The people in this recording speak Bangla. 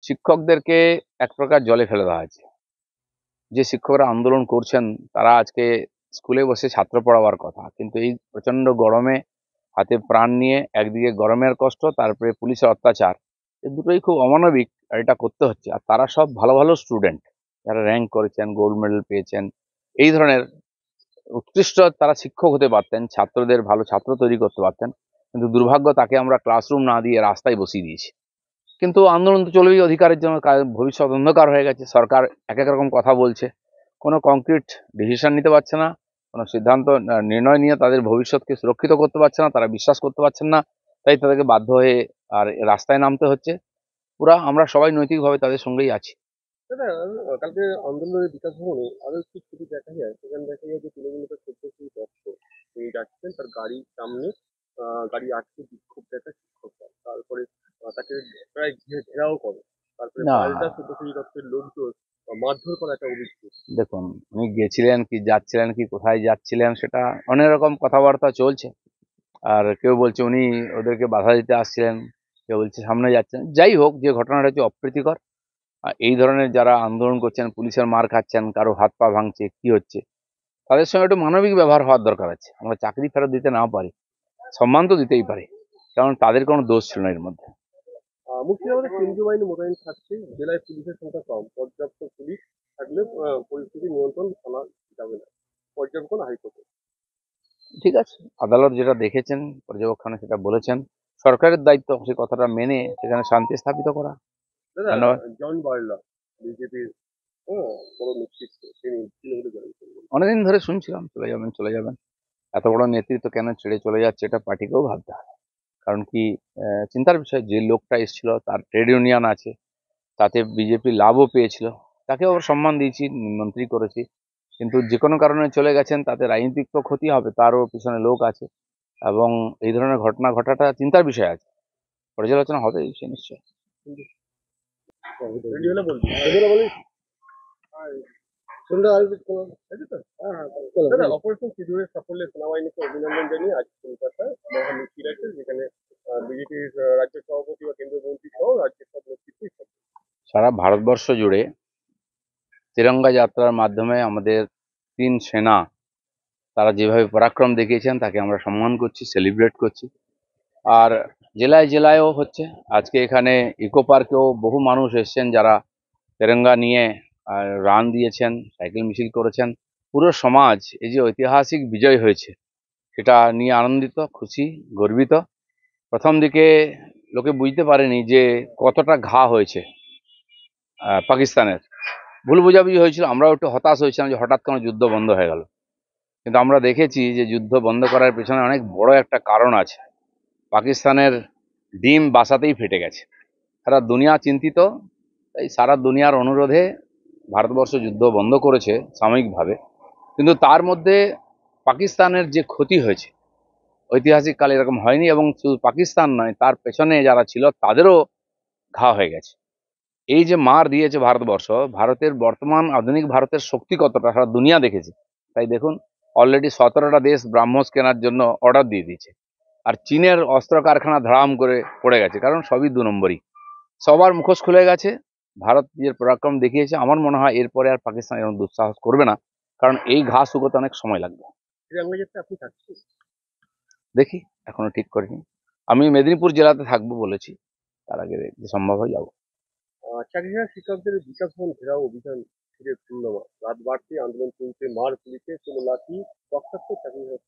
শিক্ষকদেরকে এক প্রকার জলে ফেলে দেওয়া হয়েছে। যে শিক্ষকরা আন্দোলন করছেন তারা আজকে স্কুলে বসে ছাত্র পড়াবার কথা, কিন্তু এই প্রচন্ড গরমে হাতে প্রাণ নিয়ে একদিকে গরমের কষ্ট, তারপরে পুলিশের অত্যাচার, এই দুটোই খুব অমানবিক। আর এটা করতে হচ্ছে। আর তারা সব ভালো ভালো স্টুডেন্ট, যারা র্যাঙ্ক করেছেন, গোল্ড মেডেল পেয়েছেন, এই ধরনের উৎকৃষ্ট তারা শিক্ষক হতে পারতেন, ছাত্রদের ভালো ছাত্র তৈরি করতে পারতেন। কিন্তু দুর্ভাগ্য, তাকে আমরা ক্লাসরুম না দিয়ে রাস্তায় বসিয়ে দিয়েছি। কিন্তু আন্দোলন তো চলবেই অধিকারের জন্য। ভবিষ্যৎ অন্ধকার হয়ে গেছে। সরকার এক এক রকম কথা বলছে, কোনো কংক্রিট ডিসিশন নিতে পারছে না, কোনো সিদ্ধান্ত নির্ণয় নিয়ে তাদের ভবিষ্যৎকে সুরক্ষিত করতে পারছে না, তারা বিশ্বাস করতে পারছেন না। তাই তাদেরকে বাধ্য হয়ে আর রাস্তায় নামতে হচ্ছে। পুরা আমরা সবাই নৈতিকভাবে তাদের সঙ্গেই আছি। দাদা, কালকে আন্দোলনের বিকাশ ভবনে আরো একটি ছবি দেখা যায়। সেখানে দেখা যায় যে তৃণমূল নেতা সব্যসাচী দত্ত তিনি যাচ্ছেন, তার গাড়ির সামনে গাড়ি আটকে বিক্ষোভ দেখায় শিক্ষকরা। তারপরে তাকে প্রায় ঘেরাও করে। তারপরে না, পাল্টা সব্যসাচী দত্তের লোকজন মারধর করার একটা অভিযোগ। দেখুন, উনি গেছিলেন কি যাচ্ছিলেন কি কোথায় যাচ্ছিলেন সেটা অনেক রকম কথাবার্তা চলছে। আর কেউ বলছে উনি ওদেরকে বাধা দিতে আসছিলেন, কেউ বলছে সামনে যাচ্ছেন। যাই হোক, যে ঘটনাটা হচ্ছে অপ্রীতিকর। আর এই ধরনের যারা আন্দোলন করছেন, পুলিশের মার খাচ্ছেন, কারো হাত পা ভাঙছে, কি হচ্ছে, তাদের সঙ্গে একটু মানবিক ব্যবহার হওয়ার দরকার আছে। আমরা চাকরি ফেরত দিতে না পারি, সম্মান তো দিতেই পারি, কারণ তাদের কোনো দোষ ছিল না এর মধ্যে। মুর্শিদাবাদে কেন্দ্রীয় বাহিনী মোতায়েন থাকছে, জেলায় পুলিশের সংখ্যা কম, পর্যাপ্ত পুলিশ থাকলে পরিস্থিতি নিয়ন্ত্রণ আনা যাবে না। পর্যবেক্ষণ হাইকোর্টে। ঠিক আছে, আদালত যেটা দেখেছেন, পর্যবেক্ষণে সেটা বলেছেন, সরকারের দায়িত্ব সেই কথাটা মেনে সেখানে শান্তি স্থাপিত করা। দাদা, ধন্যবাদ। জন বার্লা বিজেপির বড় নেতৃত্ব, তিনি তৃণমূলে জয়েন করবেন। অনেকদিন ধরে শুনছিলাম চলে যাবেন চলে যাবেন। এত বড় নেতৃত্ব কেন ছেড়ে চলে যাচ্ছে, এটা পার্টিকেও ভাবতে হবে। কারণ কি, চিন্তার বিষয়, যে লোকটা এসেছিল তার ট্রেড ইউনিয়ন আছে, তাতে বিজেপি লাভও পেয়েছিল, তাকেও আবার সম্মান দিয়েছি, মন্ত্রী করেছি। কিন্তু যে কোনো কারণে চলে গেছেন, তাতে রাজনৈতিক তো ক্ষতি হবে, তারও পিছনে লোক আছে। এবং এই ধরনের ঘটনা ঘটাটা চিন্তার বিষয় আছে। পর্যালোচনা হবে এই বিষয়ে নিশ্চয়ই। রেডি হলে বলবি, রেডি হলে বলিস। সন্ধ্যা আসবে তোমার, আছে তো? হ্যাঁ হ্যাঁ, চলো। দাদা, অপারেশন সিঁদুরের সাফল্যে সেনাবাহিনীকে অভিনন্দন জানিয়ে আজ কলকাতায় মহা মিছিল আছে, যেখানে বিজেপির রাজ্য সভাপতি বা কেন্দ্রীয় মন্ত্রী সহ রাজ্যের সব নেতৃত্বই থাকবে। সারা ভারতবর্ষ জুড়ে তিরঙ্গা যাত্রার মাধ্যমে আমাদের তিন সেনা, তারা যেভাবে পরাক্রম দেখিয়েছেন তাকে আমরা সম্মান করছি, সেলিব্রেট করছি। আর জেলায় জেলায়ও হচ্ছে। আজকে এখানে ইকো পার্কেও বহু মানুষ এসছেন, যারা তেরঙ্গা নিয়ে রান দিয়েছেন, সাইকেল মিছিল করেছেন। পুরো সমাজ এই যে ঐতিহাসিক বিজয় হয়েছে সেটা নিয়ে আনন্দিত, খুশি, গর্বিত। প্রথম দিকে লোকে বুঝতে পারেনি যে কতটা ঘা হয়েছে পাকিস্তানের। ভুল বোঝাবুঝি হয়েছিল, আমরাও একটু হতাশ হয়েছিলাম যে হঠাৎ কোনো যুদ্ধ বন্ধ হয়ে গেল। কিন্তু আমরা দেখেছি যে যুদ্ধ বন্ধ করার পেছনে অনেক বড় একটা কারণ আছে। পাকিস্তানের ডিম বাসাতেই ফেটে গেছে। সারা দুনিয়া চিন্তিত, তাই সারা দুনিয়ার অনুরোধে ভারতবর্ষ যুদ্ধ বন্ধ করেছে সাময়িকভাবে। কিন্তু তার মধ্যে পাকিস্তানের যে ক্ষতি হয়েছে, ঐতিহাসিক কালে এরকম হয়নি। এবং শুধু পাকিস্তান নয়, তার পেছনে যারা ছিল তাদেরও ঘা হয়ে গেছে। এই যে মার দিয়েছে ভারতবর্ষ, ভারতের বর্তমান আধুনিক ভারতের শক্তি কতটা সারা দুনিয়া দেখেছে। তাই দেখুন, অলরেডি 17টা দেশ ব্রাহ্মস কেনার জন্য অর্ডার দিয়ে দিয়েছে। আর চীনের অস্ত্র কারখানা ধড়াম করে পড়ে গেছে, কারণ সবই 2 নম্বরই। সবার মুখোশ খুলে গেছে। ভারত যে পরাক্রম দেখিয়েছে, আমার মনে হয় এরপরে আর পাকিস্তান এরকম দুঃসাহস করবে না, কারণ এই ঘা শুকোতে অনেক সময় লাগবে। শ্রীরঙ্গা যাত্রা আপনি থাকছেন? দেখি, এখনো ঠিক করিনি। আমি মেদিনীপুর জেলাতে থাকবো বলেছি, তার আগে যে সম্ভব হয় যাবো। চাকরিহারা শিক্ষকদের বিকাশ ভবন ঘেরাও অভিযান ফিরে পূর্ণমা। রাত বাড়তে আন্দোলন চলছে, মার পুলিশে কোনো লাঠি, রক্তাক্ত চাকরিহারা